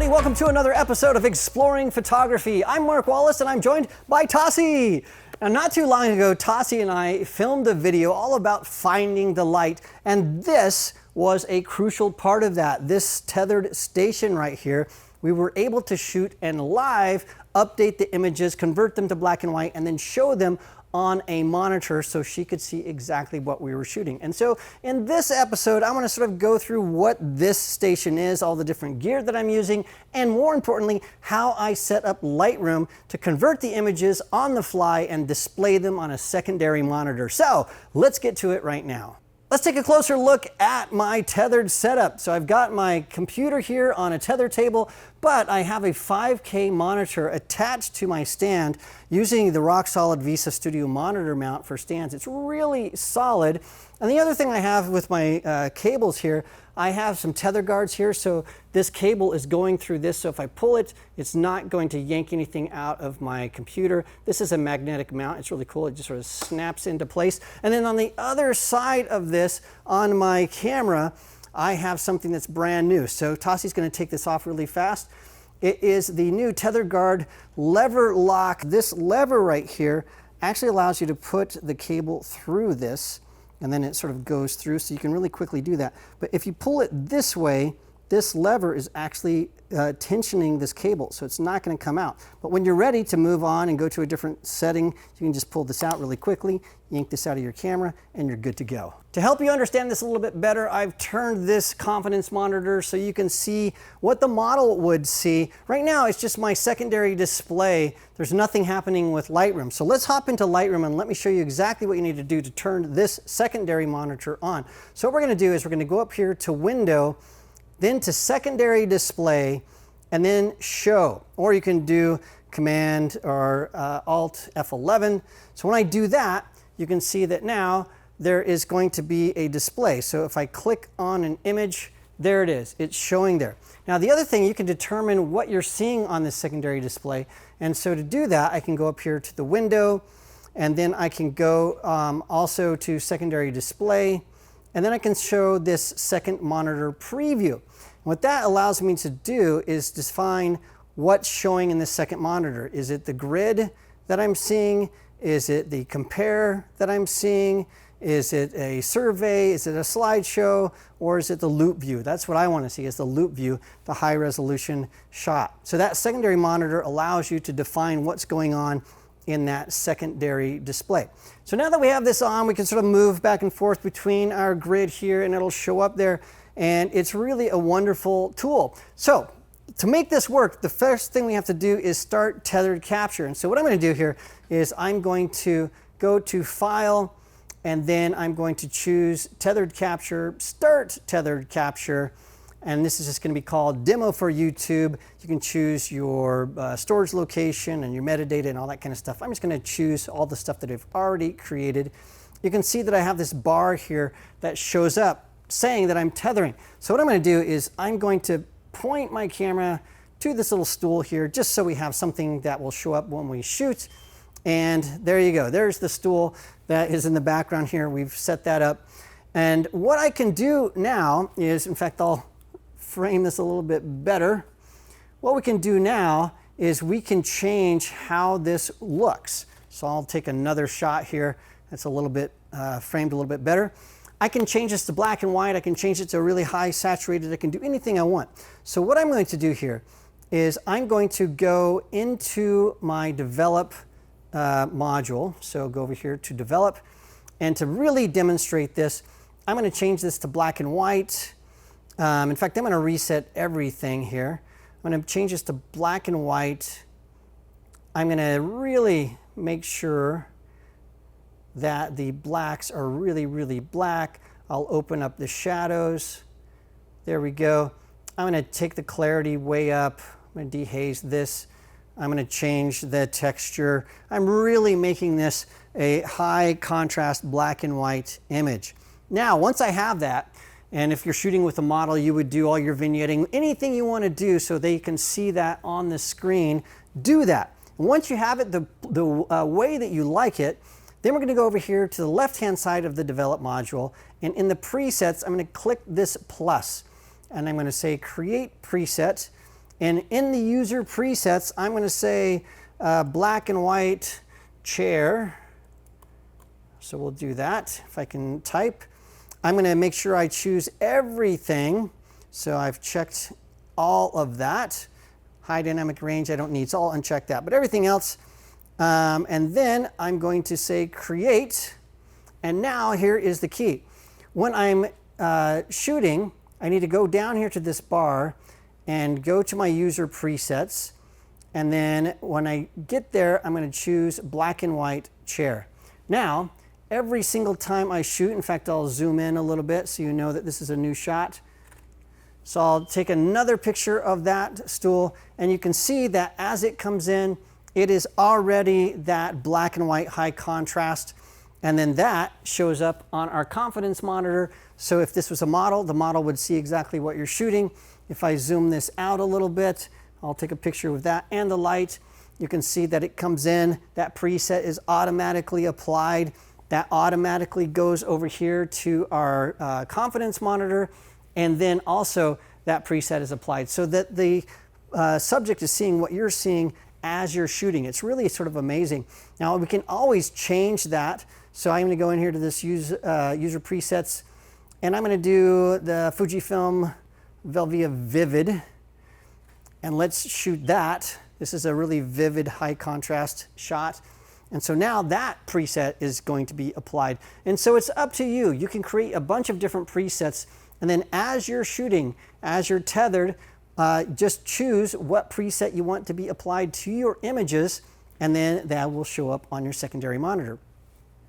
everybody, welcome to another episode of Exploring Photography. I'm Mark Wallace and I'm joined by Tasi. Now, not too long ago, Tasi and I filmed a video all about finding the light, and this was a crucial part of that. This tethered station right here, we were able to shoot and live update the images, convert them to black and white, and then show them on a monitor so she could see exactly what we were shooting. And so in this episode, I want to sort of go through what this station is, all the different gear that I'm using, and more importantly, how I set up Lightroom to convert the images on the fly and display them on a secondary monitor. So let's get to it right now. Let's take a closer look at my tethered setup. So I've got my computer here on a tether table, but I have a 5K monitor attached to my stand using the rock solid Visa Studio monitor mount for stands. It's really solid. And the other thing I have with my cables here, I have some tether guards here, so this cable is going through this, so if I pull it, it's not going to yank anything out of my computer. This is a magnetic mount. It's really cool. It just sort of snaps into place. And then on the other side of this, on my camera, I have something that's brand new. So Tasi's going to take this off really fast. It is the new TetherGuard LeverLock. This lever right here actually allows you to put the cable through this, and then it sort of goes through, so you can really quickly do that. But if you pull it this way, this lever is actually tensioning this cable, so it's not going to come out. But when you're ready to move on and go to a different setting, you can just pull this out really quickly, yank this out of your camera, and you're good to go. To help you understand this a little bit better, I've turned this confidence monitor so you can see what the model would see. Right now, it's just my secondary display. There's nothing happening with Lightroom. So let's hop into Lightroom and let me show you exactly what you need to do to turn this secondary monitor on. So what we're going to do is we're going to go up here to Window, then to Secondary Display, and then Show. Or you can do Command or Alt F11. So when I do that, you can see that now there is going to be a display. So if I click on an image, there it is. It's showing there. Now the other thing, you can determine what you're seeing on this secondary display. And so to do that, I can go up here to the window, and then I can go also to Secondary Display, and then I can show this second monitor preview. What that allows me to do is define what's showing in this second monitor. Is it the grid that I'm seeing? Is it the compare that I'm seeing? Is it a survey? Is it a slideshow? Or is it the loop view? That's what I want to see, is the loop view, the high resolution shot. So that secondary monitor allows you to define what's going on in that secondary display. So now that we have this on, we can sort of move back and forth between our grid here, and it'll show up there. And it's really a wonderful tool. So to make this work, the first thing we have to do is start tethered capture. And so what I'm going to do here is I'm going to go to File, and then I'm going to choose Tethered Capture, Start Tethered Capture, and this is just going to be called Demo for YouTube. You can choose your storage location and your metadata and all that kind of stuff. I'm just going to choose all the stuff that I've already created. You can see that I have this bar here that shows up saying that I'm tethering. So what I'm going to do is I'm going to point my camera to this little stool here, just so we have something that will show up when we shoot. And there you go. There's the stool that is in the background here. We've set that up. And what I can do now is, in fact, I'll frame this a little bit better. What we can do now is we can change how this looks. So I'll take another shot here that's a little bit framed a little bit better. I can change this to black and white. I can change it to really high saturated. I can do anything I want. So what I'm going to do here is I'm going to go into my develop module. So go over here to develop, and to really demonstrate this, I'm going to change this to black and white. In fact, I'm going to reset everything here. I'm going to change this to black and white. I'm going to really make sure that the blacks are really, really black. I'll open up the shadows. There we go. I'm going to take the clarity way up. I'm going to dehaze this. I'm going to change the texture. I'm really making this a high contrast black and white image. Now, once I have that, and if you're shooting with a model, you would do all your vignetting, anything you want to do so they can see that on the screen, do that. And once you have it the way that you like it, then we're going to go over here to the left-hand side of the develop module, and in the presets, I'm going to click this plus, and I'm going to say create preset, And in the user presets, I'm going to say black and white chair. So we'll do that. If I can type, I'm going to make sure I choose everything. So I've checked all of that. High dynamic range, I don't need, so I'll uncheck that. But everything else, and then I'm going to say create. And now here is the key. When I'm shooting, I need to go down here to this bar and go to my user presets. And then when I get there, I'm going to choose black and white chair. Now, every single time I shoot, in fact, I'll zoom in a little bit so you know that this is a new shot. So I'll take another picture of that stool, and you can see that as it comes in, it is already that black and white high contrast. And then that shows up on our confidence monitor. So if this was a model, the model would see exactly what you're shooting. If I zoom this out a little bit, I'll take a picture of that and the light. You can see that it comes in, that preset is automatically applied. That automatically goes over here to our confidence monitor. And then also that preset is applied so that the subject is seeing what you're seeing as you're shooting. It's really sort of amazing. Now we can always change that. So I'm going to go in here to this user presets, and I'm going to do the Fujifilm Velvia Vivid, and let's shoot that. This is a really vivid high contrast shot. And so now that preset is going to be applied. And so it's up to you. You can create a bunch of different presets, and then as you're shooting, as you're tethered, just choose what preset you want to be applied to your images, and then that will show up on your secondary monitor.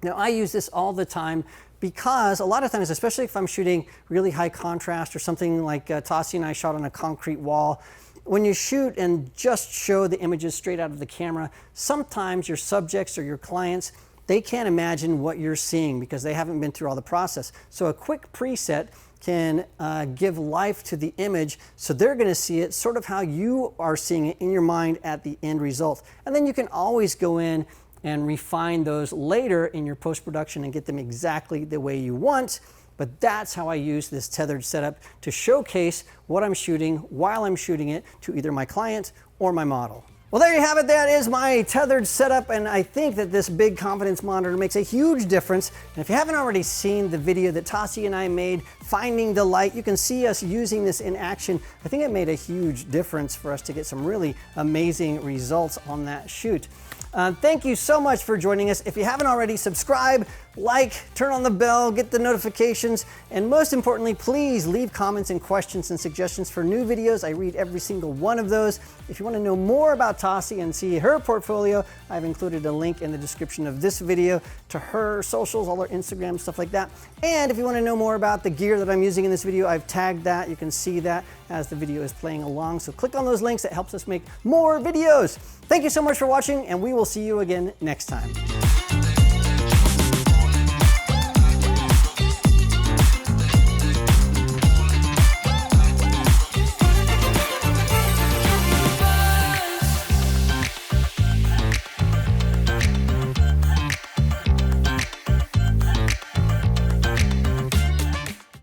Now, I use this all the time because a lot of times, especially if I'm shooting really high contrast or something like Tasi and I shot on a concrete wall, when you shoot and just show the images straight out of the camera, sometimes your subjects or your clients, they can't imagine what you're seeing because they haven't been through all the process. So a quick preset can give life to the image, so they're going to see it sort of how you are seeing it in your mind at the end result. And then you can always go in and refine those later in your post-production and get them exactly the way you want. But that's how I use this tethered setup to showcase what I'm shooting while I'm shooting it to either my client or my model. Well, there you have it. That is my tethered setup, and I think that this big confidence monitor makes a huge difference. And if you haven't already seen the video that Tasi and I made, Finding the Light, you can see us using this in action. I think it made a huge difference for us to get some really amazing results on that shoot. Thank you so much for joining us. If you haven't already, subscribe, like, turn on the bell, get the notifications, and most importantly, please leave comments and questions and suggestions for new videos. I read every single one of those. If you want to know more about Tasi and see her portfolio, I've included a link in the description of this video to her socials, all her Instagram, stuff like that. And if you want to know more about the gear that I'm using in this video, I've tagged that. You can see that as the video is playing along. So click on those links. It helps us make more videos. Thank you so much for watching, and we will see you again next time.